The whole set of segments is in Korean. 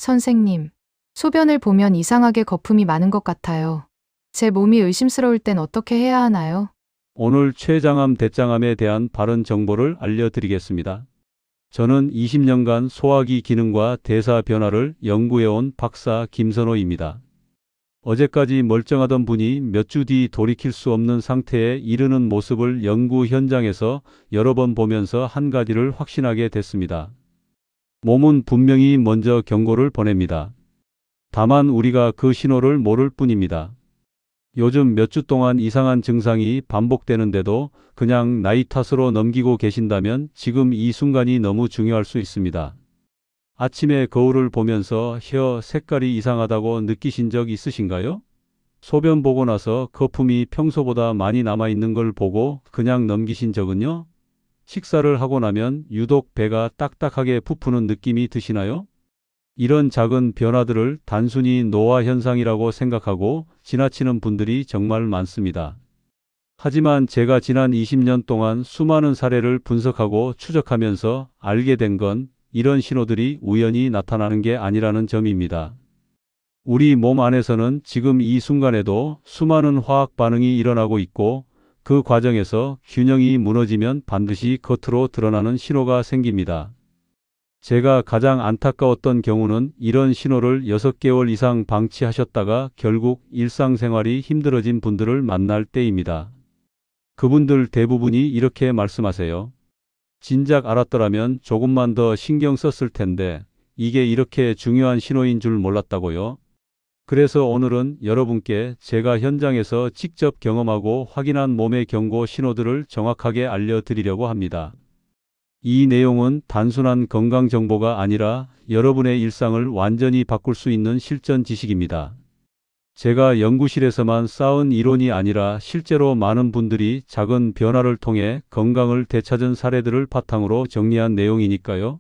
선생님, 소변을 보면 이상하게 거품이 많은 것 같아요. 제 몸이 의심스러울 땐 어떻게 해야 하나요? 오늘 췌장암, 대장암에 대한 바른 정보를 알려드리겠습니다. 저는 20년간 소화기 기능과 대사 변화를 연구해온 박사 김선호입니다. 어제까지 멀쩡하던 분이 몇 주 뒤 돌이킬 수 없는 상태에 이르는 모습을 연구 현장에서 여러 번 보면서 한 가지를 확신하게 됐습니다. 몸은 분명히 먼저 경고를 보냅니다. 다만 우리가 그 신호를 모를 뿐입니다. 요즘 몇 주 동안 이상한 증상이 반복되는데도 그냥 나이 탓으로 넘기고 계신다면 지금 이 순간이 너무 중요할 수 있습니다. 아침에 거울을 보면서 혀 색깔이 이상하다고 느끼신 적 있으신가요? 소변 보고 나서 거품이 평소보다 많이 남아있는 걸 보고 그냥 넘기신 적은요? 식사를 하고 나면 유독 배가 딱딱하게 부푸는 느낌이 드시나요? 이런 작은 변화들을 단순히 노화 현상이라고 생각하고 지나치는 분들이 정말 많습니다. 하지만 제가 지난 20년 동안 수많은 사례를 분석하고 추적하면서 알게 된 건 이런 신호들이 우연히 나타나는 게 아니라는 점입니다. 우리 몸 안에서는 지금 이 순간에도 수많은 화학 반응이 일어나고 있고 그 과정에서 균형이 무너지면 반드시 겉으로 드러나는 신호가 생깁니다. 제가 가장 안타까웠던 경우는 이런 신호를 6개월 이상 방치하셨다가 결국 일상생활이 힘들어진 분들을 만날 때입니다. 그분들 대부분이 이렇게 말씀하세요. 진작 알았더라면 조금만 더 신경 썼을 텐데 이게 이렇게 중요한 신호인 줄 몰랐다고요. 그래서 오늘은 여러분께 제가 현장에서 직접 경험하고 확인한 몸의 경고 신호들을 정확하게 알려드리려고 합니다. 이 내용은 단순한 건강 정보가 아니라 여러분의 일상을 완전히 바꿀 수 있는 실전 지식입니다. 제가 연구실에서만 쌓은 이론이 아니라 실제로 많은 분들이 작은 변화를 통해 건강을 되찾은 사례들을 바탕으로 정리한 내용이니까요.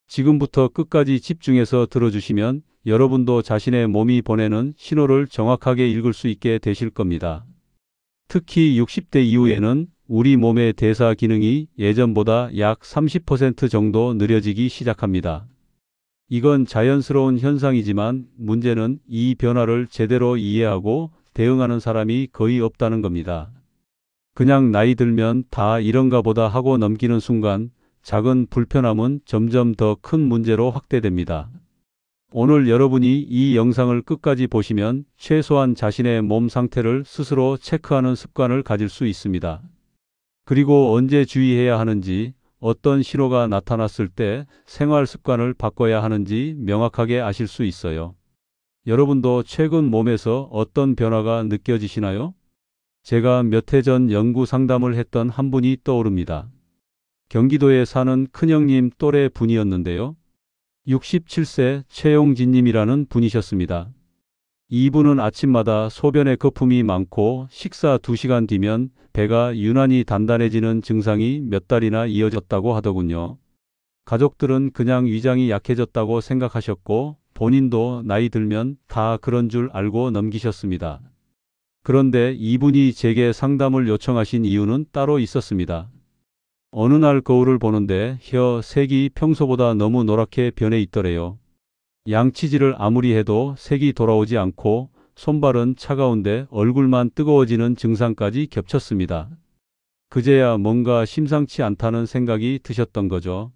지금부터 끝까지 집중해서 들어주시면 여러분도 자신의 몸이 보내는 신호를 정확하게 읽을 수 있게 되실 겁니다. 특히 60대 이후에는 우리 몸의 대사 기능이 예전보다 약 30% 정도 느려지기 시작합니다. 이건 자연스러운 현상이지만 문제는 이 변화를 제대로 이해하고 대응하는 사람이 거의 없다는 겁니다. 그냥 나이 들면 다 이런가 보다 하고 넘기는 순간 작은 불편함은 점점 더 큰 문제로 확대됩니다. 오늘 여러분이 이 영상을 끝까지 보시면 최소한 자신의 몸 상태를 스스로 체크하는 습관을 가질 수 있습니다. 그리고 언제 주의해야 하는지, 어떤 신호가 나타났을 때 생활 습관을 바꿔야 하는지 명확하게 아실 수 있어요. 여러분도 최근 몸에서 어떤 변화가 느껴지시나요? 제가 몇 해 전 연구 상담을 했던 한 분이 떠오릅니다. 경기도에 사는 큰형님 또래 분이었는데요. 67세 최용진님이라는 분이셨습니다. 이분은 아침마다 소변에 거품이 많고 식사 2시간 뒤면 배가 유난히 단단해지는 증상이 몇 달이나 이어졌다고 하더군요. 가족들은 그냥 위장이 약해졌다고 생각하셨고 본인도 나이 들면 다 그런 줄 알고 넘기셨습니다. 그런데 이분이 제게 상담을 요청하신 이유는 따로 있었습니다. 어느 날 거울을 보는데 혀 색이 평소보다 너무 노랗게 변해 있더래요. 양치질을 아무리 해도 색이 돌아오지 않고 손발은 차가운데 얼굴만 뜨거워지는 증상까지 겹쳤습니다. 그제야 뭔가 심상치 않다는 생각이 드셨던 거죠.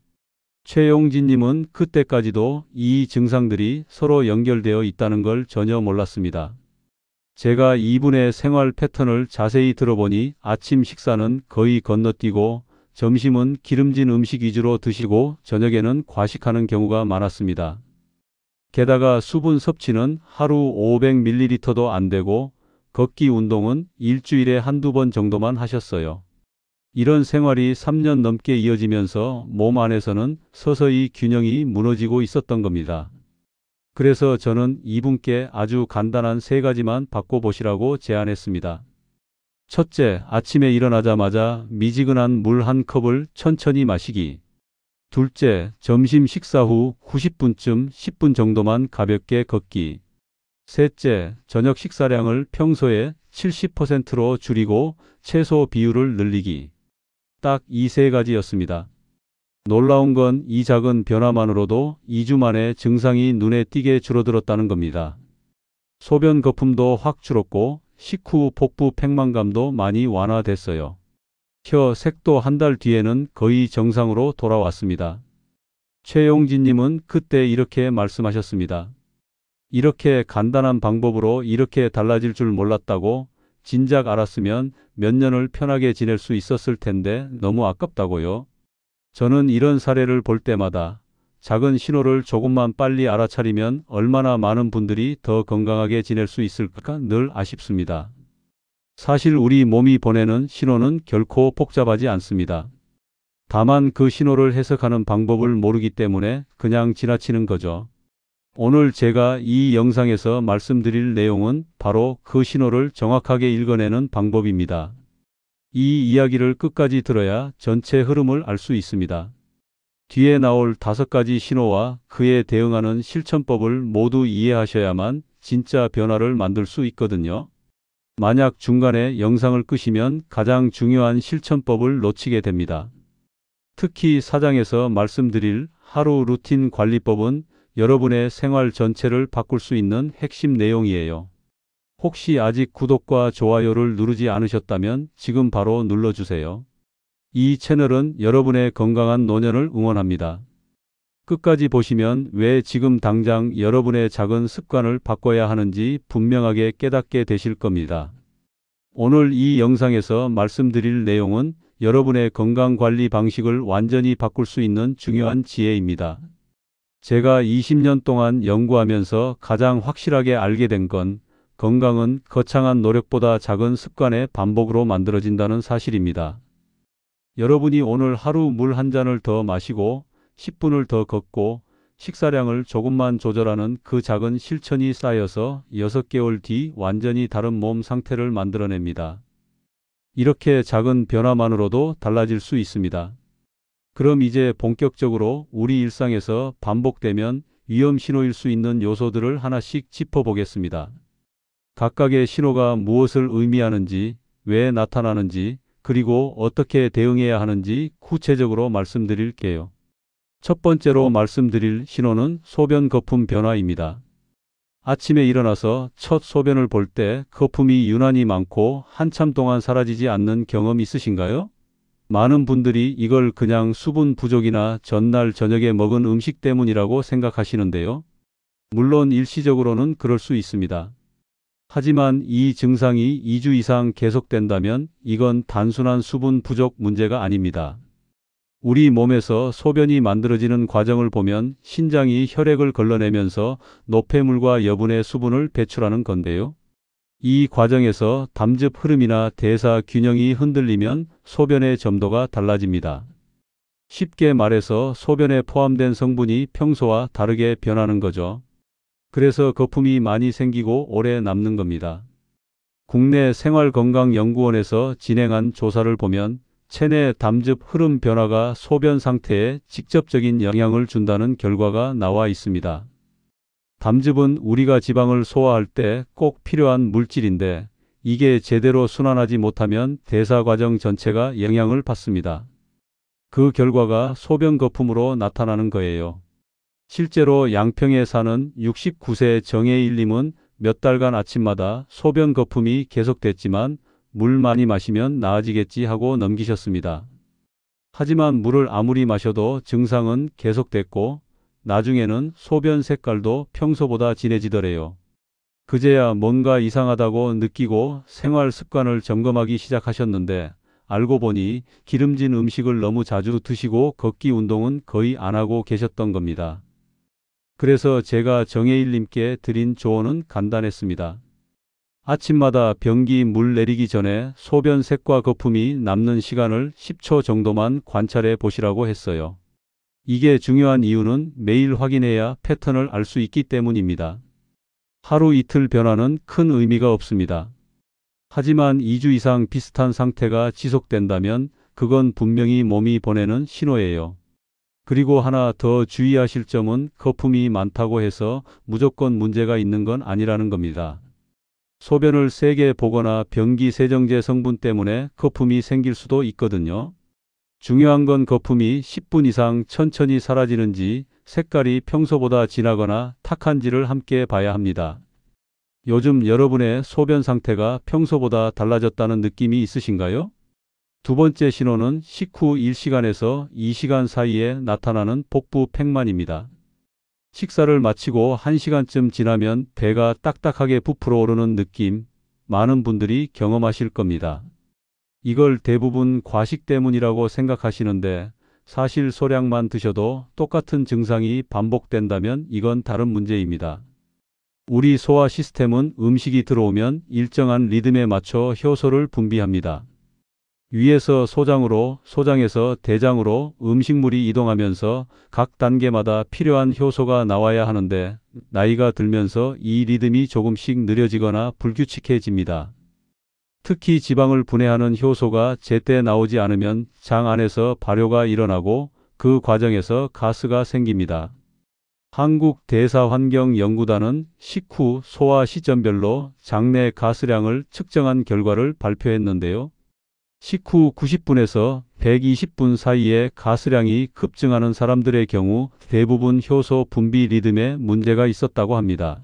최용진님은 그때까지도 이 증상들이 서로 연결되어 있다는 걸 전혀 몰랐습니다. 제가 이분의 생활 패턴을 자세히 들어보니 아침 식사는 거의 건너뛰고 점심은 기름진 음식 위주로 드시고 저녁에는 과식하는 경우가 많았습니다. 게다가 수분 섭취는 하루 500ml도 안 되고 걷기 운동은 일주일에 한두 번 정도만 하셨어요. 이런 생활이 3년 넘게 이어지면서 몸 안에서는 서서히 균형이 무너지고 있었던 겁니다. 그래서 저는 이분께 아주 간단한 3가지만 바꿔보시라고 제안했습니다. 첫째, 아침에 일어나자마자 미지근한 물 한 컵을 천천히 마시기. 둘째, 점심 식사 후 90분쯤 10분 정도만 가볍게 걷기. 셋째, 저녁 식사량을 평소에 70%로 줄이고 채소 비율을 늘리기. 딱 이 3가지였습니다. 놀라운 건 이 작은 변화만으로도 2주 만에 증상이 눈에 띄게 줄어들었다는 겁니다. 소변 거품도 확 줄었고 식후 복부 팽만감도 많이 완화됐어요. 혀 색도 한 달 뒤에는 거의 정상으로 돌아왔습니다. 최용진님은 그때 이렇게 말씀하셨습니다. 이렇게 간단한 방법으로 이렇게 달라질 줄 몰랐다고. 진작 알았으면 몇 년을 편하게 지낼 수 있었을 텐데 너무 아깝다고요. 저는 이런 사례를 볼 때마다 작은 신호를 조금만 빨리 알아차리면 얼마나 많은 분들이 더 건강하게 지낼 수 있을까 늘 아쉽습니다. 사실 우리 몸이 보내는 신호는 결코 복잡하지 않습니다. 다만 그 신호를 해석하는 방법을 모르기 때문에 그냥 지나치는 거죠. 오늘 제가 이 영상에서 말씀드릴 내용은 바로 그 신호를 정확하게 읽어내는 방법입니다. 이 이야기를 끝까지 들어야 전체 흐름을 알 수 있습니다. 뒤에 나올 5가지 신호와 그에 대응하는 실천법을 모두 이해하셔야만 진짜 변화를 만들 수 있거든요. 만약 중간에 영상을 끄시면 가장 중요한 실천법을 놓치게 됩니다. 특히 4장에서 말씀드릴 하루 루틴 관리법은 여러분의 생활 전체를 바꿀 수 있는 핵심 내용이에요. 혹시 아직 구독과 좋아요를 누르지 않으셨다면 지금 바로 눌러주세요. 이 채널은 여러분의 건강한 노년을 응원합니다. 끝까지 보시면 왜 지금 당장 여러분의 작은 습관을 바꿔야 하는지 분명하게 깨닫게 되실 겁니다. 오늘 이 영상에서 말씀드릴 내용은 여러분의 건강관리 방식을 완전히 바꿀 수 있는 중요한 지혜입니다. 제가 20년 동안 연구하면서 가장 확실하게 알게 된 건 건강은 거창한 노력보다 작은 습관의 반복으로 만들어진다는 사실입니다. 여러분이 오늘 하루 물 한 잔을 더 마시고 10분을 더 걷고 식사량을 조금만 조절하는 그 작은 실천이 쌓여서 6개월 뒤 완전히 다른 몸 상태를 만들어냅니다. 이렇게 작은 변화만으로도 달라질 수 있습니다. 그럼 이제 본격적으로 우리 일상에서 반복되면 위험 신호일 수 있는 요소들을 하나씩 짚어보겠습니다. 각각의 신호가 무엇을 의미하는지, 왜 나타나는지, 그리고 어떻게 대응해야 하는지 구체적으로 말씀드릴게요. 첫 번째로 말씀드릴 신호는 소변 거품 변화입니다. 아침에 일어나서 첫 소변을 볼 때 거품이 유난히 많고 한참 동안 사라지지 않는 경험 있으신가요? 많은 분들이 이걸 그냥 수분 부족이나 전날 저녁에 먹은 음식 때문이라고 생각하시는데요. 물론 일시적으로는 그럴 수 있습니다. 하지만 이 증상이 2주 이상 계속된다면 이건 단순한 수분 부족 문제가 아닙니다. 우리 몸에서 소변이 만들어지는 과정을 보면 신장이 혈액을 걸러내면서 노폐물과 여분의 수분을 배출하는 건데요. 이 과정에서 담즙 흐름이나 대사 균형이 흔들리면 소변의 점도가 달라집니다. 쉽게 말해서 소변에 포함된 성분이 평소와 다르게 변하는 거죠. 그래서 거품이 많이 생기고 오래 남는 겁니다. 국내 생활건강연구원에서 진행한 조사를 보면 체내 담즙 흐름 변화가 소변 상태에 직접적인 영향을 준다는 결과가 나와 있습니다. 담즙은 우리가 지방을 소화할 때 꼭 필요한 물질인데 이게 제대로 순환하지 못하면 대사 과정 전체가 영향을 받습니다. 그 결과가 소변 거품으로 나타나는 거예요. 실제로 양평에 사는 69세 정혜일님은 몇 달간 아침마다 소변 거품이 계속됐지만 물 많이 마시면 나아지겠지 하고 넘기셨습니다. 하지만 물을 아무리 마셔도 증상은 계속됐고 나중에는 소변 색깔도 평소보다 진해지더래요. 그제야 뭔가 이상하다고 느끼고 생활 습관을 점검하기 시작하셨는데 알고 보니 기름진 음식을 너무 자주 드시고 걷기 운동은 거의 안 하고 계셨던 겁니다. 그래서 제가 정혜일님께 드린 조언은 간단했습니다. 아침마다 변기 물 내리기 전에 소변 색과 거품이 남는 시간을 10초 정도만 관찰해 보시라고 했어요. 이게 중요한 이유는 매일 확인해야 패턴을 알 수 있기 때문입니다. 하루 이틀 변화는 큰 의미가 없습니다. 하지만 2주 이상 비슷한 상태가 지속된다면 그건 분명히 몸이 보내는 신호예요. 그리고 하나 더 주의하실 점은 거품이 많다고 해서 무조건 문제가 있는 건 아니라는 겁니다. 소변을 세게 보거나 변기 세정제 성분 때문에 거품이 생길 수도 있거든요. 중요한 건 거품이 10분 이상 천천히 사라지는지 색깔이 평소보다 진하거나 탁한지를 함께 봐야 합니다. 요즘 여러분의 소변 상태가 평소보다 달라졌다는 느낌이 있으신가요? 두 번째 신호는 식후 1시간에서 2시간 사이에 나타나는 복부 팽만입니다. 식사를 마치고 1시간쯤 지나면 배가 딱딱하게 부풀어 오르는 느낌, 많은 분들이 경험하실 겁니다. 이걸 대부분 과식 때문이라고 생각하시는데 사실 소량만 드셔도 똑같은 증상이 반복된다면 이건 다른 문제입니다. 우리 소화 시스템은 음식이 들어오면 일정한 리듬에 맞춰 효소를 분비합니다. 위에서 소장으로, 소장에서 대장으로 음식물이 이동하면서 각 단계마다 필요한 효소가 나와야 하는데 나이가 들면서 이 리듬이 조금씩 느려지거나 불규칙해집니다. 특히 지방을 분해하는 효소가 제때 나오지 않으면 장 안에서 발효가 일어나고 그 과정에서 가스가 생깁니다. 한국대사환경연구단은 식후 소화 시점별로 장내 가스량을 측정한 결과를 발표했는데요. 식후 90분에서 120분 사이에 가스량이 급증하는 사람들의 경우 대부분 효소 분비 리듬에 문제가 있었다고 합니다.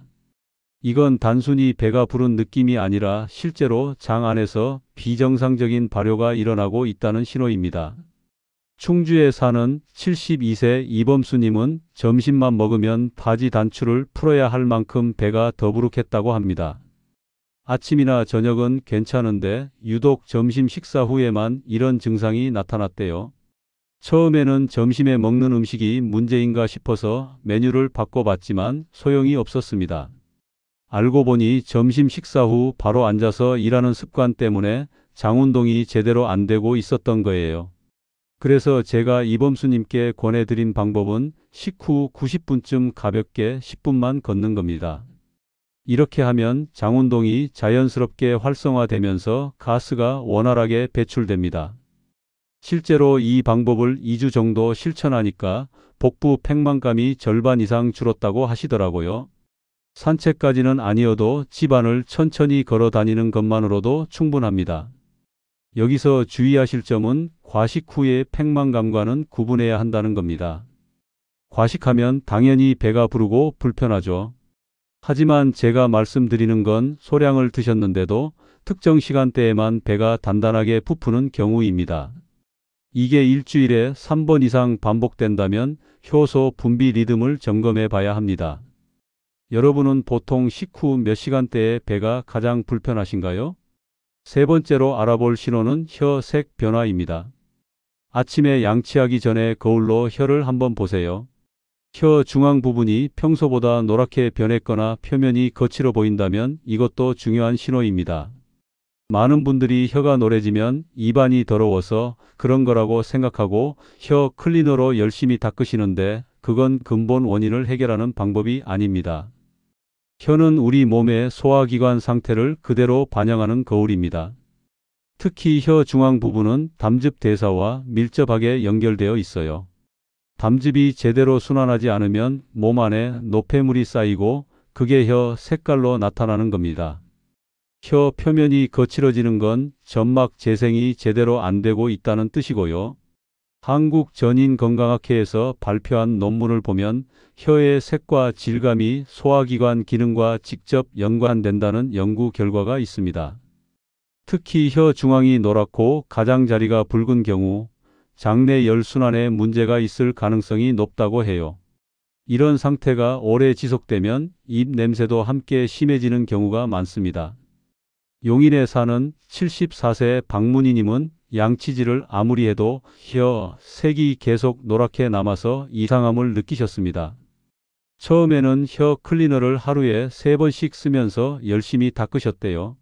이건 단순히 배가 부른 느낌이 아니라 실제로 장 안에서 비정상적인 발효가 일어나고 있다는 신호입니다. 충주에 사는 72세 이범수님은 점심만 먹으면 바지 단추를 풀어야 할 만큼 배가 더부룩했다고 합니다. 아침이나 저녁은 괜찮은데 유독 점심 식사 후에만 이런 증상이 나타났대요. 처음에는 점심에 먹는 음식이 문제인가 싶어서 메뉴를 바꿔봤지만 소용이 없었습니다. 알고 보니 점심 식사 후 바로 앉아서 일하는 습관 때문에 장 운동이 제대로 안 되고 있었던 거예요. 그래서 제가 이범수님께 권해드린 방법은 식후 90분쯤 가볍게 10분만 걷는 겁니다. 이렇게 하면 장 운동이 자연스럽게 활성화되면서 가스가 원활하게 배출됩니다. 실제로 이 방법을 2주 정도 실천하니까 복부 팽만감이 절반 이상 줄었다고 하시더라고요. 산책까지는 아니어도 집안을 천천히 걸어 다니는 것만으로도 충분합니다. 여기서 주의하실 점은 과식 후의 팽만감과는 구분해야 한다는 겁니다. 과식하면 당연히 배가 부르고 불편하죠. 하지만 제가 말씀드리는 건 소량을 드셨는데도 특정 시간대에만 배가 단단하게 부푸는 경우입니다. 이게 일주일에 3번 이상 반복된다면 효소 분비 리듬을 점검해 봐야 합니다. 여러분은 보통 식후 몇 시간대에 배가 가장 불편하신가요? 세 번째로 알아볼 신호는 혀 색 변화입니다. 아침에 양치하기 전에 거울로 혀를 한번 보세요. 혀 중앙 부분이 평소보다 노랗게 변했거나 표면이 거칠어 보인다면 이것도 중요한 신호입니다. 많은 분들이 혀가 노래지면 입안이 더러워서 그런 거라고 생각하고 혀 클리너로 열심히 닦으시는데 그건 근본 원인을 해결하는 방법이 아닙니다. 혀는 우리 몸의 소화기관 상태를 그대로 반영하는 거울입니다. 특히 혀 중앙 부분은 담즙 대사와 밀접하게 연결되어 있어요. 담즙이 제대로 순환하지 않으면 몸 안에 노폐물이 쌓이고 그게 혀 색깔로 나타나는 겁니다. 혀 표면이 거칠어지는 건 점막 재생이 제대로 안 되고 있다는 뜻이고요. 한국전인건강학회에서 발표한 논문을 보면 혀의 색과 질감이 소화기관 기능과 직접 연관된다는 연구 결과가 있습니다. 특히 혀 중앙이 노랗고 가장자리가 붉은 경우 장내 혈순환에 문제가 있을 가능성이 높다고 해요. 이런 상태가 오래 지속되면 입 냄새도 함께 심해지는 경우가 많습니다. 용인에 사는 74세 박문희님은 양치질을 아무리 해도 혀 색이 계속 노랗게 남아서 이상함을 느끼셨습니다. 처음에는 혀 클리너를 하루에 3번씩 쓰면서 열심히 닦으셨대요.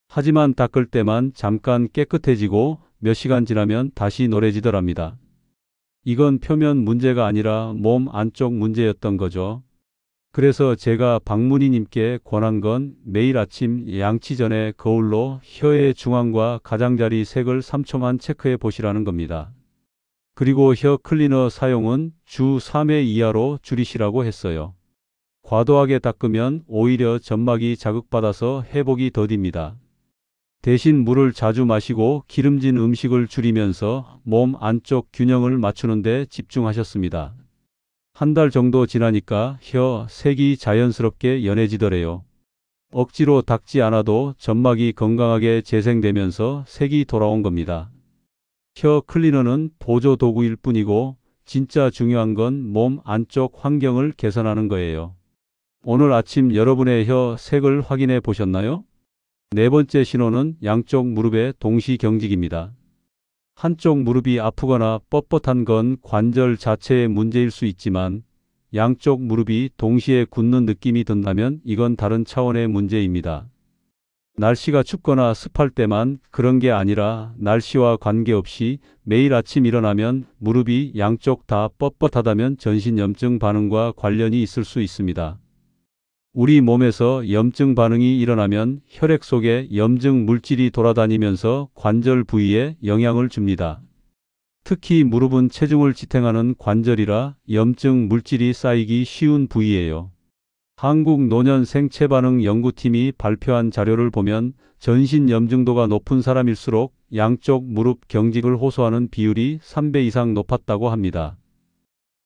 하지만 닦을 때만 잠깐 깨끗해지고 몇 시간 지나면 다시 노래지더랍니다. 이건 표면 문제가 아니라 몸 안쪽 문제였던 거죠. 그래서 제가 박문희님께 권한 건 매일 아침 양치 전에 거울로 혀의 중앙과 가장자리 색을 3초만 체크해 보시라는 겁니다. 그리고 혀 클리너 사용은 주 3회 이하로 줄이시라고 했어요. 과도하게 닦으면 오히려 점막이 자극받아서 회복이 더딥니다. 대신 물을 자주 마시고 기름진 음식을 줄이면서 몸 안쪽 균형을 맞추는 데 집중하셨습니다. 한 달 정도 지나니까 혀 색이 자연스럽게 연해지더래요. 억지로 닦지 않아도 점막이 건강하게 재생되면서 색이 돌아온 겁니다. 혀 클리너는 보조 도구일 뿐이고 진짜 중요한 건 몸 안쪽 환경을 개선하는 거예요. 오늘 아침 여러분의 혀 색을 확인해 보셨나요? 네 번째 신호는 양쪽 무릎의 동시 경직입니다. 한쪽 무릎이 아프거나 뻣뻣한 건 관절 자체의 문제일 수 있지만 양쪽 무릎이 동시에 굳는 느낌이 든다면 이건 다른 차원의 문제입니다. 날씨가 춥거나 습할 때만 그런 게 아니라 날씨와 관계없이 매일 아침 일어나면 무릎이 양쪽 다 뻣뻣하다면 전신염증 반응과 관련이 있을 수 있습니다. 우리 몸에서 염증 반응이 일어나면 혈액 속에 염증 물질이 돌아다니면서 관절 부위에 영향을 줍니다. 특히 무릎은 체중을 지탱하는 관절이라 염증 물질이 쌓이기 쉬운 부위예요. 한국노년생체반응연구팀이 발표한 자료를 보면 전신 염증도가 높은 사람일수록 양쪽 무릎 경직을 호소하는 비율이 3배 이상 높았다고 합니다.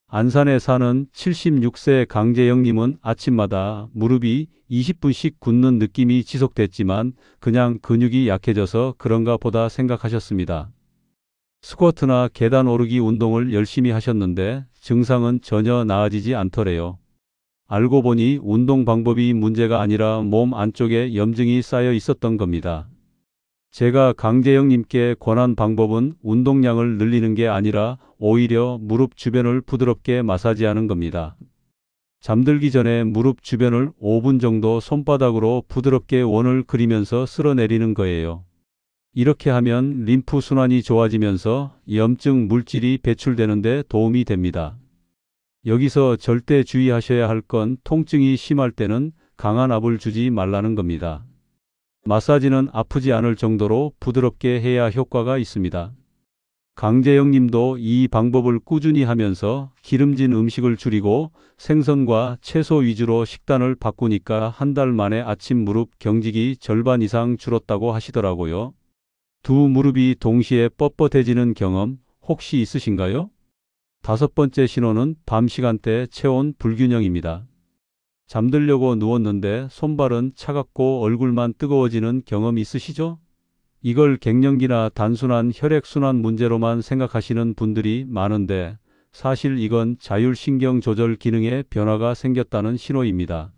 안산에 사는 76세 강재영님은 아침마다 무릎이 20분씩 굳는 느낌이 지속됐지만 그냥 근육이 약해져서 그런가 보다 생각하셨습니다. 스쿼트나 계단 오르기 운동을 열심히 하셨는데 증상은 전혀 나아지지 않더래요. 알고 보니 운동 방법이 문제가 아니라 몸 안쪽에 염증이 쌓여 있었던 겁니다. 제가 강재영님께 권한 방법은 운동량을 늘리는 게 아니라 오히려 무릎 주변을 부드럽게 마사지하는 겁니다. 잠들기 전에 무릎 주변을 5분 정도 손바닥으로 부드럽게 원을 그리면서 쓸어내리는 거예요. 이렇게 하면 림프 순환이 좋아지면서 염증 물질이 배출되는 데 도움이 됩니다. 여기서 절대 주의하셔야 할 건 통증이 심할 때는 강한 압을 주지 말라는 겁니다. 마사지는 아프지 않을 정도로 부드럽게 해야 효과가 있습니다. 강재영 님도 이 방법을 꾸준히 하면서 기름진 음식을 줄이고 생선과 채소 위주로 식단을 바꾸니까 한 달 만에 아침 무릎 경직이 절반 이상 줄었다고 하시더라고요. 두 무릎이 동시에 뻣뻣해지는 경험 혹시 있으신가요? 다섯 번째 신호는 밤 시간대 체온 불균형입니다. 잠들려고 누웠는데 손발은 차갑고 얼굴만 뜨거워지는 경험 있으시죠? 이걸 갱년기나 단순한 혈액순환 문제로만 생각하시는 분들이 많은데 사실 이건 자율신경 조절 기능에 변화가 생겼다는 신호입니다.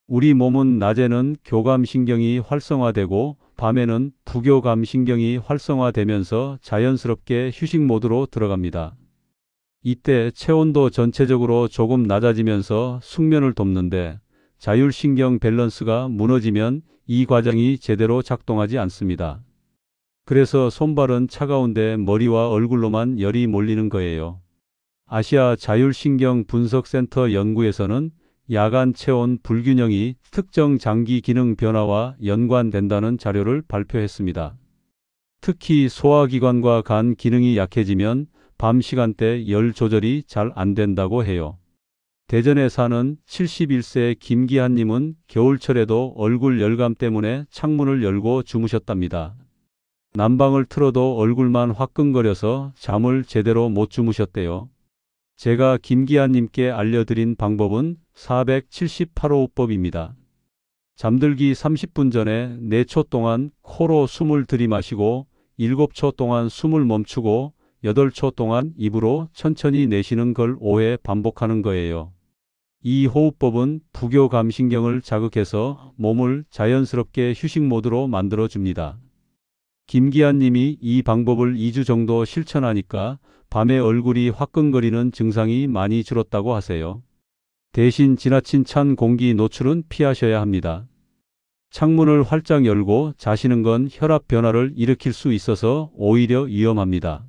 우리 몸은 낮에는 교감신경이 활성화되고 밤에는 부교감신경이 활성화되면서 자연스럽게 휴식 모드로 들어갑니다. 이때 체온도 전체적으로 조금 낮아지면서 숙면을 돕는데 자율신경 밸런스가 무너지면 이 과정이 제대로 작동하지 않습니다. 그래서 손발은 차가운데 머리와 얼굴로만 열이 몰리는 거예요. 아시아 자율신경 분석센터 연구에서는 야간 체온 불균형이 특정 장기 기능 변화와 연관된다는 자료를 발표했습니다. 특히 소화기관과 간 기능이 약해지면 밤 시간대 열 조절이 잘 안 된다고 해요. 대전에 사는 71세 김기한님은 겨울철에도 얼굴 열감 때문에 창문을 열고 주무셨답니다. 난방을 틀어도 얼굴만 화끈거려서 잠을 제대로 못 주무셨대요. 제가 김기한님께 알려드린 방법은 478호흡법입니다. 잠들기 30분 전에 4초 동안 코로 숨을 들이마시고 7초 동안 숨을 멈추고 8초 동안 입으로 천천히 내쉬는 걸 5회 반복하는 거예요. 이 호흡법은 부교감신경을 자극해서 몸을 자연스럽게 휴식 모드로 만들어 줍니다. 김기한 님이 이 방법을 2주 정도 실천하니까 밤에 얼굴이 화끈거리는 증상이 많이 줄었다고 하세요. 대신 지나친 찬 공기 노출은 피하셔야 합니다. 창문을 활짝 열고 자시는 건 혈압 변화를 일으킬 수 있어서 오히려 위험합니다.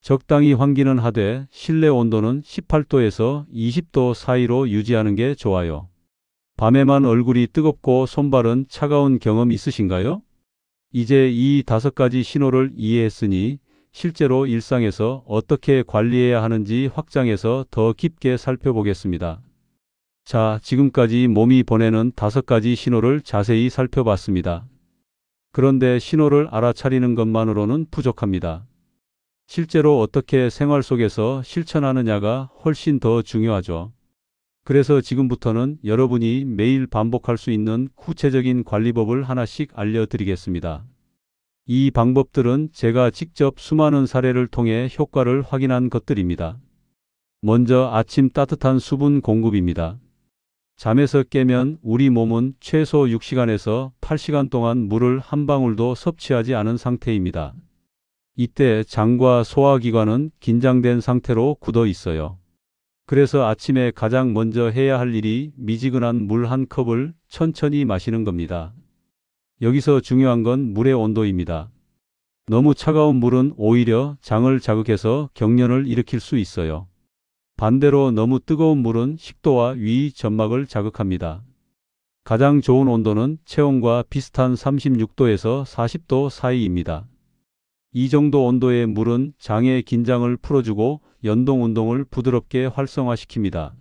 적당히 환기는 하되 실내 온도는 18도에서 20도 사이로 유지하는 게 좋아요. 밤에만 얼굴이 뜨겁고 손발은 차가운 경험 있으신가요? 이제 이 5가지 신호를 이해했으니 실제로 일상에서 어떻게 관리해야 하는지 확장해서 더 깊게 살펴보겠습니다. 자, 지금까지 몸이 보내는 5가지 신호를 자세히 살펴봤습니다. 그런데 신호를 알아차리는 것만으로는 부족합니다. 실제로 어떻게 생활 속에서 실천하느냐가 훨씬 더 중요하죠. 그래서 지금부터는 여러분이 매일 반복할 수 있는 구체적인 관리법을 하나씩 알려드리겠습니다. 이 방법들은 제가 직접 수많은 사례를 통해 효과를 확인한 것들입니다. 먼저 아침 따뜻한 수분 공급입니다. 잠에서 깨면 우리 몸은 최소 6시간에서 8시간 동안 물을 한 방울도 섭취하지 않은 상태입니다. 이때 장과 소화기관은 긴장된 상태로 굳어 있어요. 그래서 아침에 가장 먼저 해야 할 일이 미지근한 물 한 컵을 천천히 마시는 겁니다. 여기서 중요한 건 물의 온도입니다. 너무 차가운 물은 오히려 장을 자극해서 경련을 일으킬 수 있어요. 반대로 너무 뜨거운 물은 식도와 위 점막을 자극합니다. 가장 좋은 온도는 체온과 비슷한 36도에서 40도 사이입니다. 이 정도 온도의 물은 장의 긴장을 풀어주고 연동 운동을 부드럽게 활성화시킵니다.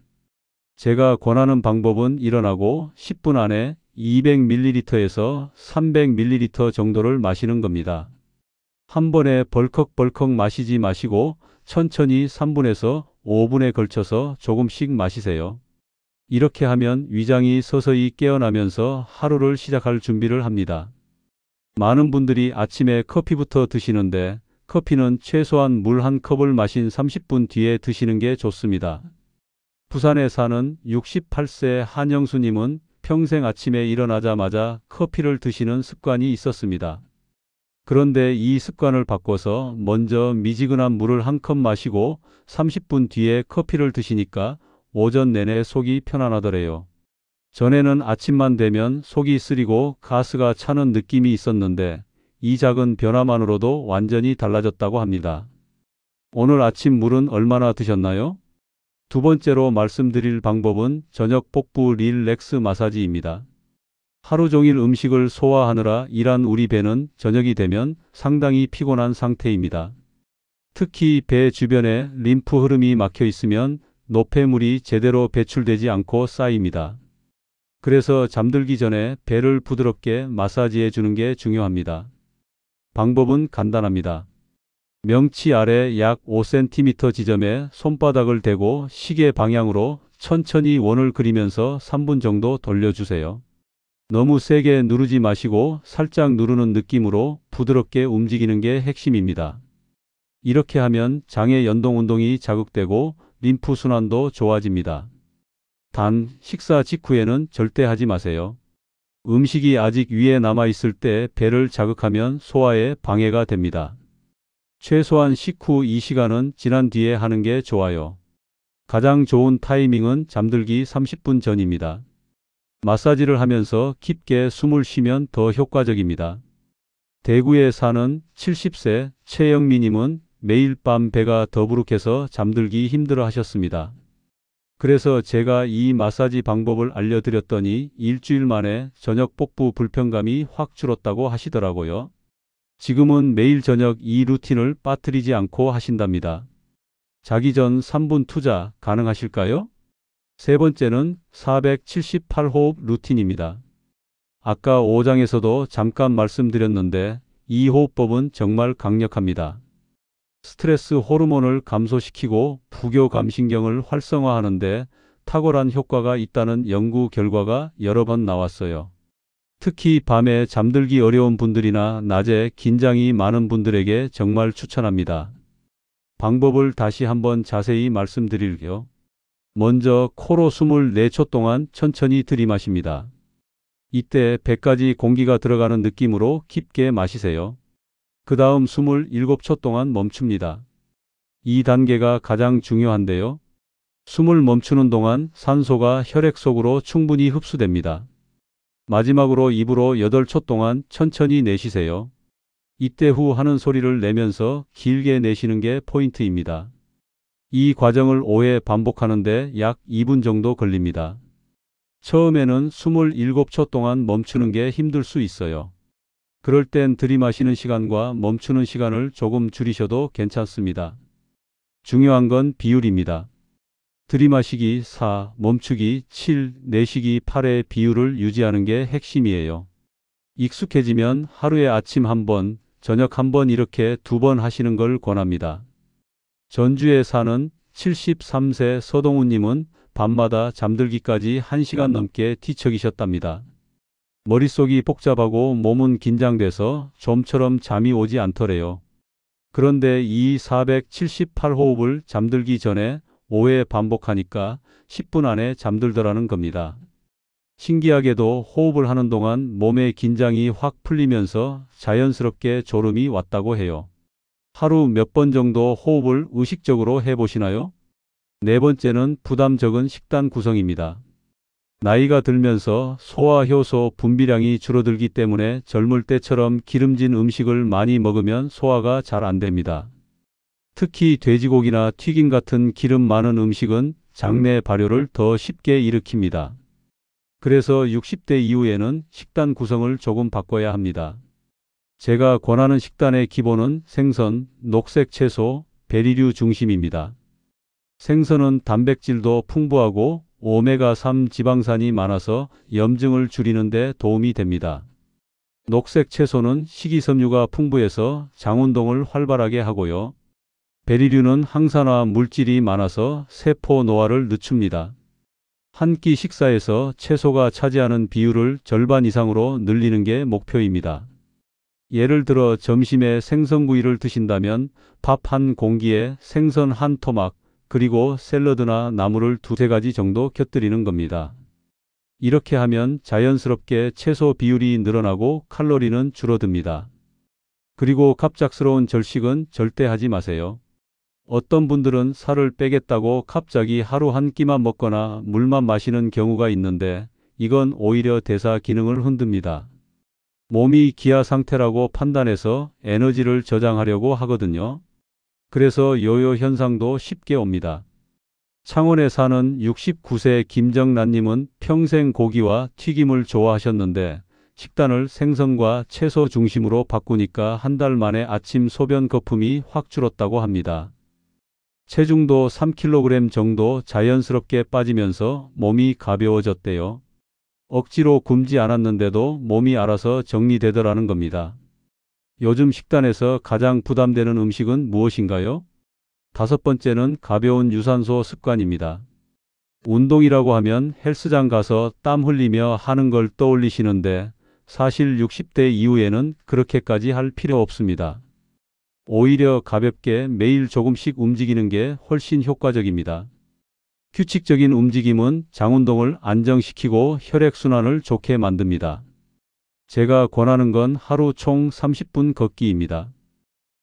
제가 권하는 방법은 일어나고 10분 안에 200ml에서 300ml 정도를 마시는 겁니다. 한 번에 벌컥벌컥 마시지 마시고 천천히 3분에서 5분에 걸쳐서 조금씩 마시세요. 이렇게 하면 위장이 서서히 깨어나면서 하루를 시작할 준비를 합니다. 많은 분들이 아침에 커피부터 드시는데 커피는 최소한 물 한 컵을 마신 30분 뒤에 드시는 게 좋습니다. 부산에 사는 68세 한영수님은 평생 아침에 일어나자마자 커피를 드시는 습관이 있었습니다. 그런데 이 습관을 바꿔서 먼저 미지근한 물을 한 컵 마시고 30분 뒤에 커피를 드시니까 오전 내내 속이 편안하더래요. 전에는 아침만 되면 속이 쓰리고 가스가 차는 느낌이 있었는데 이 작은 변화만으로도 완전히 달라졌다고 합니다. 오늘 아침 물은 얼마나 드셨나요? 두 번째로 말씀드릴 방법은 저녁 복부 릴렉스 마사지입니다. 하루 종일 음식을 소화하느라 일한 우리 배는 저녁이 되면 상당히 피곤한 상태입니다. 특히 배 주변에 림프 흐름이 막혀 있으면 노폐물이 제대로 배출되지 않고 쌓입니다. 그래서 잠들기 전에 배를 부드럽게 마사지해 주는 게 중요합니다. 방법은 간단합니다. 명치 아래 약 5cm 지점에 손바닥을 대고 시계 방향으로 천천히 원을 그리면서 3분 정도 돌려주세요. 너무 세게 누르지 마시고 살짝 누르는 느낌으로 부드럽게 움직이는 게 핵심입니다. 이렇게 하면 장의 연동 운동이 자극되고 림프 순환도 좋아집니다. 단, 식사 직후에는 절대 하지 마세요. 음식이 아직 위에 남아있을 때 배를 자극하면 소화에 방해가 됩니다. 최소한 식후 2시간은 지난 뒤에 하는 게 좋아요. 가장 좋은 타이밍은 잠들기 30분 전입니다. 마사지를 하면서 깊게 숨을 쉬면 더 효과적입니다. 대구에 사는 70세 최영미님은 매일 밤 배가 더부룩해서 잠들기 힘들어 하셨습니다. 그래서 제가 이 마사지 방법을 알려드렸더니 일주일 만에 저녁 복부 불편감이 확 줄었다고 하시더라고요. 지금은 매일 저녁 이 루틴을 빠뜨리지 않고 하신답니다. 자기 전 3분 투자 가능하실까요? 세 번째는 478호흡 루틴입니다. 아까 5장에서도 잠깐 말씀드렸는데 이 호흡법은 정말 강력합니다. 스트레스 호르몬을 감소시키고 부교감신경을 활성화하는데 탁월한 효과가 있다는 연구 결과가 여러 번 나왔어요. 특히 밤에 잠들기 어려운 분들이나 낮에 긴장이 많은 분들에게 정말 추천합니다. 방법을 다시 한번 자세히 말씀드릴게요. 먼저 코로 숨을 4초 동안 천천히 들이마십니다. 이때 배까지 공기가 들어가는 느낌으로 깊게 마시세요. 그 다음 숨을 7초 동안 멈춥니다. 이 단계가 가장 중요한데요. 숨을 멈추는 동안 산소가 혈액 속으로 충분히 흡수됩니다. 마지막으로 입으로 8초 동안 천천히 내쉬세요. 이때 후 하는 소리를 내면서 길게 내쉬는 게 포인트입니다. 이 과정을 5회 반복하는데 약 2분 정도 걸립니다. 처음에는 숨을 7초 동안 멈추는 게 힘들 수 있어요. 그럴 땐 들이마시는 시간과 멈추는 시간을 조금 줄이셔도 괜찮습니다. 중요한 건 비율입니다. 들이마시기 4, 멈추기 7, 내쉬기 8의 비율을 유지하는 게 핵심이에요. 익숙해지면 하루에 아침 한 번, 저녁 한 번 이렇게 2번 하시는 걸 권합니다. 전주에 사는 73세 서동훈님은 밤마다 잠들기까지 1시간 넘게 뒤척이셨답니다. 머릿속이 복잡하고 몸은 긴장돼서 좀처럼 잠이 오지 않더래요. 그런데 이 478호흡을 잠들기 전에 5회 반복하니까 10분 안에 잠들더라는 겁니다. 신기하게도 호흡을 하는 동안 몸의 긴장이 확 풀리면서 자연스럽게 졸음이 왔다고 해요. 하루 몇 번 정도 호흡을 의식적으로 해보시나요? 네 번째는 부담 적은 식단 구성입니다. 나이가 들면서 소화효소 분비량이 줄어들기 때문에 젊을 때처럼 기름진 음식을 많이 먹으면 소화가 잘 안 됩니다. 특히 돼지고기나 튀김 같은 기름 많은 음식은 장내 발효를 더 쉽게 일으킵니다. 그래서 60대 이후에는 식단 구성을 조금 바꿔야 합니다. 제가 권하는 식단의 기본은 생선, 녹색 채소, 베리류 중심입니다. 생선은 단백질도 풍부하고 오메가3 지방산이 많아서 염증을 줄이는 데 도움이 됩니다. 녹색 채소는 식이섬유가 풍부해서 장운동을 활발하게 하고요. 베리류는 항산화 물질이 많아서 세포 노화를 늦춥니다. 한 끼 식사에서 채소가 차지하는 비율을 절반 이상으로 늘리는 게 목표입니다. 예를 들어 점심에 생선구이를 드신다면 밥 한 공기에 생선 한 토막, 그리고 샐러드나 나물을 2-3가지 정도 곁들이는 겁니다. 이렇게 하면 자연스럽게 채소 비율이 늘어나고 칼로리는 줄어듭니다. 그리고 갑작스러운 절식은 절대 하지 마세요. 어떤 분들은 살을 빼겠다고 갑자기 하루 한 끼만 먹거나 물만 마시는 경우가 있는데 이건 오히려 대사 기능을 흔듭니다. 몸이 기아 상태라고 판단해서 에너지를 저장하려고 하거든요. 그래서 요요 현상도 쉽게 옵니다. 창원에 사는 69세 김정란님은 평생 고기와 튀김을 좋아하셨는데 식단을 생선과 채소 중심으로 바꾸니까 한 달 만에 아침 소변 거품이 확 줄었다고 합니다. 체중도 3kg 정도 자연스럽게 빠지면서 몸이 가벼워졌대요. 억지로 굶지 않았는데도 몸이 알아서 정리되더라는 겁니다. 요즘 식단에서 가장 부담되는 음식은 무엇인가요? 5번째는 가벼운 유산소 습관입니다. 운동이라고 하면 헬스장 가서 땀 흘리며 하는 걸 떠올리시는데 사실 60대 이후에는 그렇게까지 할 필요 없습니다. 오히려 가볍게 매일 조금씩 움직이는 게 훨씬 효과적입니다. 규칙적인 움직임은 장운동을 안정시키고 혈액순환을 좋게 만듭니다. 제가 권하는 건 하루 총 30분 걷기입니다.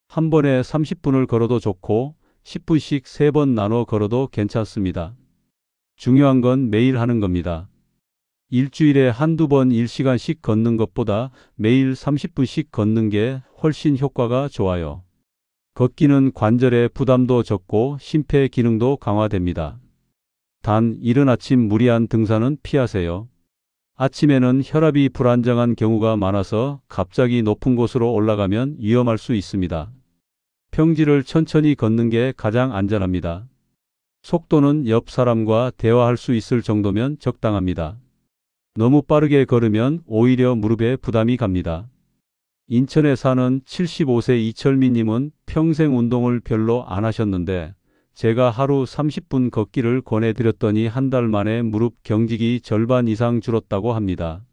한 번에 30분을 걸어도 좋고 10분씩 3번 나눠 걸어도 괜찮습니다. 중요한 건 매일 하는 겁니다. 일주일에 한두 번 1시간씩 걷는 것보다 매일 30분씩 걷는 게 훨씬 효과가 좋아요. 걷기는 관절의 부담도 적고 심폐 기능도 강화됩니다. 단 이른 아침 무리한 등산은 피하세요. 아침에는 혈압이 불안정한 경우가 많아서 갑자기 높은 곳으로 올라가면 위험할 수 있습니다. 평지를 천천히 걷는 게 가장 안전합니다. 속도는 옆 사람과 대화할 수 있을 정도면 적당합니다. 너무 빠르게 걸으면 오히려 무릎에 부담이 갑니다. 인천에 사는 75세 이철미님은 평생 운동을 별로 안 하셨는데 제가 하루 30분 걷기를 권해드렸더니 한 달 만에 무릎 경직이 절반 이상 줄었다고 합니다.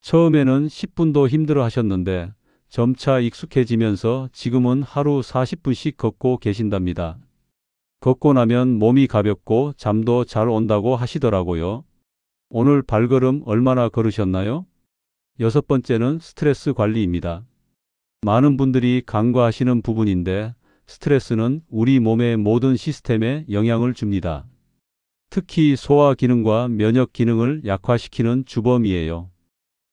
처음에는 10분도 힘들어 하셨는데 점차 익숙해지면서 지금은 하루 40분씩 걷고 계신답니다. 걷고 나면 몸이 가볍고 잠도 잘 온다고 하시더라고요. 오늘 발걸음 얼마나 걸으셨나요? 6번째는 스트레스 관리입니다. 많은 분들이 간과하시는 부분인데 스트레스는 우리 몸의 모든 시스템에 영향을 줍니다. 특히 소화 기능과 면역 기능을 약화시키는 주범이에요.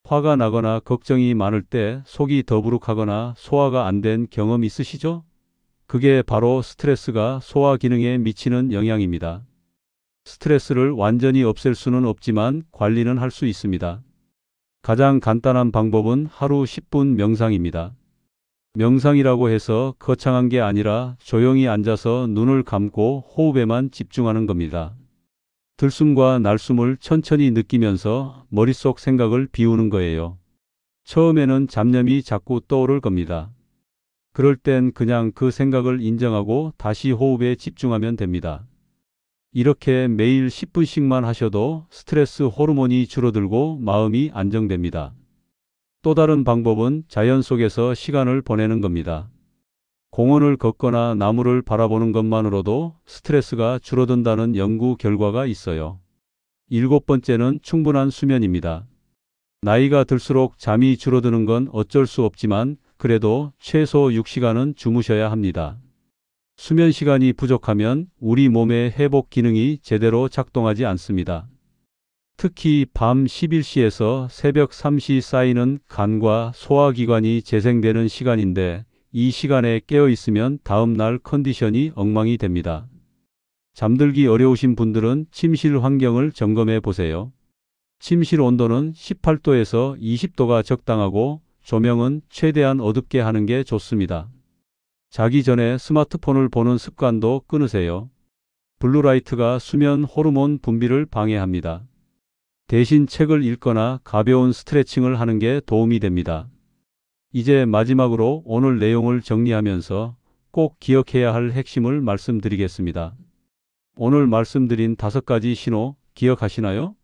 화가 나거나 걱정이 많을 때 속이 더부룩하거나 소화가 안 된 경험 있으시죠? 그게 바로 스트레스가 소화 기능에 미치는 영향입니다. 스트레스를 완전히 없앨 수는 없지만 관리는 할 수 있습니다. 가장 간단한 방법은 하루 10분 명상입니다. 명상이라고 해서 거창한 게 아니라 조용히 앉아서 눈을 감고 호흡에만 집중하는 겁니다. 들숨과 날숨을 천천히 느끼면서 머릿속 생각을 비우는 거예요. 처음에는 잡념이 자꾸 떠오를 겁니다. 그럴 땐 그냥 그 생각을 인정하고 다시 호흡에 집중하면 됩니다. 이렇게 매일 10분씩만 하셔도 스트레스 호르몬이 줄어들고 마음이 안정됩니다. 또 다른 방법은 자연 속에서 시간을 보내는 겁니다. 공원을 걷거나 나무를 바라보는 것만으로도 스트레스가 줄어든다는 연구 결과가 있어요. 일곱 번째는 충분한 수면입니다. 나이가 들수록 잠이 줄어드는 건 어쩔 수 없지만 그래도 최소 6시간은 주무셔야 합니다. 수면 시간이 부족하면 우리 몸의 회복 기능이 제대로 작동하지 않습니다. 특히 밤 11시에서 새벽 3시 사이는 간과 소화기관이 재생되는 시간인데 이 시간에 깨어 있으면 다음 날 컨디션이 엉망이 됩니다. 잠들기 어려우신 분들은 침실 환경을 점검해 보세요. 침실 온도는 18도에서 20도가 적당하고 조명은 최대한 어둡게 하는 게 좋습니다. 자기 전에 스마트폰을 보는 습관도 끊으세요. 블루라이트가 수면 호르몬 분비를 방해합니다. 대신 책을 읽거나 가벼운 스트레칭을 하는 게 도움이 됩니다. 이제 마지막으로 오늘 내용을 정리하면서 꼭 기억해야 할 핵심을 말씀드리겠습니다. 오늘 말씀드린 5가지 신호 기억하시나요?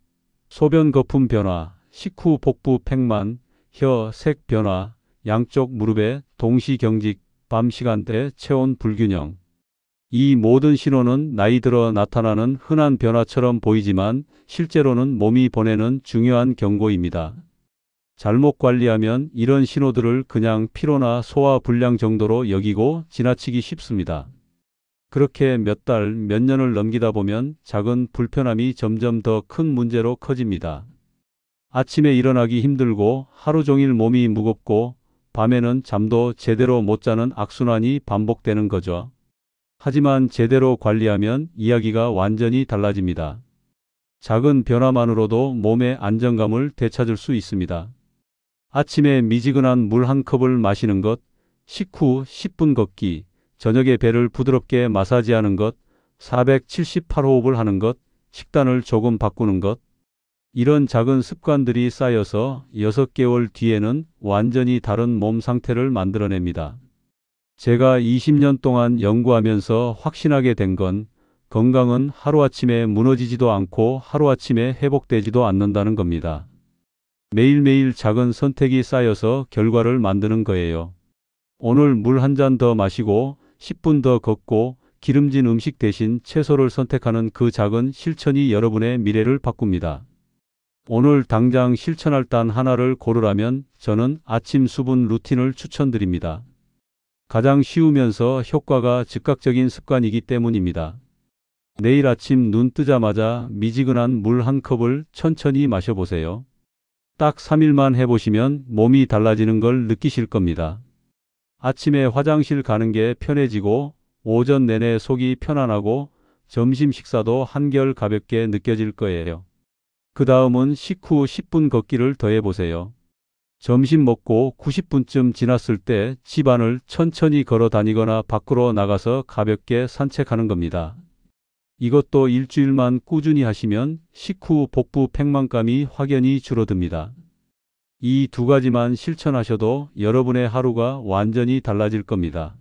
소변 거품 변화, 식후 복부 팽만, 혀 색 변화, 양쪽 무릎의 동시 경직, 밤 시간대 체온 불균형. 이 모든 신호는 나이 들어 나타나는 흔한 변화처럼 보이지만 실제로는 몸이 보내는 중요한 경고입니다. 잘못 관리하면 이런 신호들을 그냥 피로나 소화 불량 정도로 여기고 지나치기 쉽습니다. 그렇게 몇 달, 몇 년을 넘기다 보면 작은 불편함이 점점 더 큰 문제로 커집니다. 아침에 일어나기 힘들고 하루 종일 몸이 무겁고 밤에는 잠도 제대로 못 자는 악순환이 반복되는 거죠. 하지만 제대로 관리하면 이야기가 완전히 달라집니다. 작은 변화만으로도 몸의 안정감을 되찾을 수 있습니다. 아침에 미지근한 물 한 컵을 마시는 것, 식후 10분 걷기, 저녁에 배를 부드럽게 마사지하는 것, 478호흡을 하는 것, 식단을 조금 바꾸는 것. 이런 작은 습관들이 쌓여서 6개월 뒤에는 완전히 다른 몸 상태를 만들어냅니다. 제가 20년 동안 연구하면서 확신하게 된 건 건강은 하루아침에 무너지지도 않고 하루아침에 회복되지도 않는다는 겁니다. 매일매일 작은 선택이 쌓여서 결과를 만드는 거예요. 오늘 물 한 잔 더 마시고 10분 더 걷고 기름진 음식 대신 채소를 선택하는 그 작은 실천이 여러분의 미래를 바꿉니다. 오늘 당장 실천할 단 하나를 고르라면 저는 아침 수분 루틴을 추천드립니다. 가장 쉬우면서 효과가 즉각적인 습관이기 때문입니다. 내일 아침 눈 뜨자마자 미지근한 물 한 컵을 천천히 마셔보세요. 딱 3일만 해보시면 몸이 달라지는 걸 느끼실 겁니다. 아침에 화장실 가는 게 편해지고 오전 내내 속이 편안하고 점심 식사도 한결 가볍게 느껴질 거예요. 그 다음은 식후 10분 걷기를 더해보세요. 점심 먹고 90분쯤 지났을 때 집안을 천천히 걸어 다니거나 밖으로 나가서 가볍게 산책하는 겁니다. 이것도 일주일만 꾸준히 하시면 식후 복부 팽만감이 확연히 줄어듭니다. 이 2가지만 실천하셔도 여러분의 하루가 완전히 달라질 겁니다.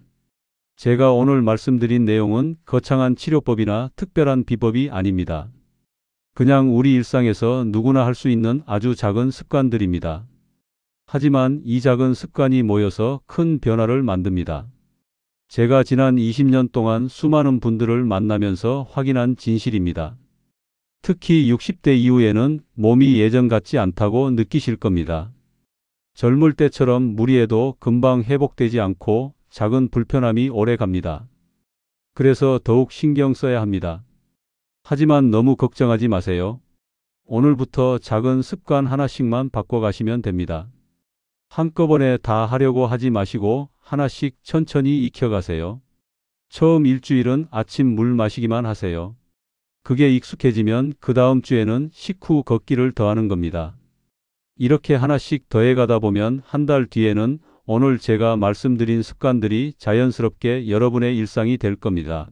제가 오늘 말씀드린 내용은 거창한 치료법이나 특별한 비법이 아닙니다. 그냥 우리 일상에서 누구나 할 수 있는 아주 작은 습관들입니다. 하지만 이 작은 습관이 모여서 큰 변화를 만듭니다. 제가 지난 20년 동안 수많은 분들을 만나면서 확인한 진실입니다. 특히 60대 이후에는 몸이 예전 같지 않다고 느끼실 겁니다. 젊을 때처럼 무리해도 금방 회복되지 않고 작은 불편함이 오래 갑니다. 그래서 더욱 신경 써야 합니다. 하지만 너무 걱정하지 마세요. 오늘부터 작은 습관 하나씩만 바꿔가시면 됩니다. 한꺼번에 다 하려고 하지 마시고 하나씩 천천히 익혀가세요. 처음 일주일은 아침 물 마시기만 하세요. 그게 익숙해지면 그 다음 주에는 식후 걷기를 더하는 겁니다. 이렇게 하나씩 더해가다 보면 한 달 뒤에는 오늘 제가 말씀드린 습관들이 자연스럽게 여러분의 일상이 될 겁니다.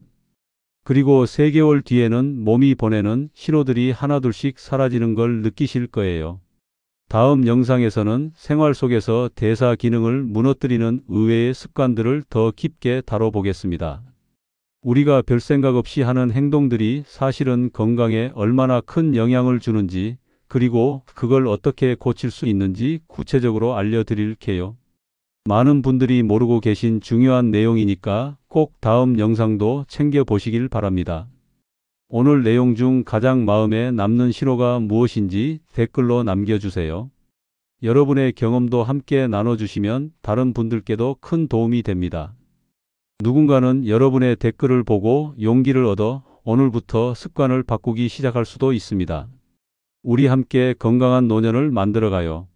그리고 3개월 뒤에는 몸이 보내는 신호들이 하나둘씩 사라지는 걸 느끼실 거예요. 다음 영상에서는 생활 속에서 대사 기능을 무너뜨리는 의외의 습관들을 더 깊게 다뤄보겠습니다. 우리가 별 생각 없이 하는 행동들이 사실은 건강에 얼마나 큰 영향을 주는지, 그리고 그걸 어떻게 고칠 수 있는지 구체적으로 알려드릴게요. 많은 분들이 모르고 계신 중요한 내용이니까 꼭 다음 영상도 챙겨보시길 바랍니다. 오늘 내용 중 가장 마음에 남는 신호가 무엇인지 댓글로 남겨주세요. 여러분의 경험도 함께 나눠주시면 다른 분들께도 큰 도움이 됩니다. 누군가는 여러분의 댓글을 보고 용기를 얻어 오늘부터 습관을 바꾸기 시작할 수도 있습니다. 우리 함께 건강한 노년을 만들어가요.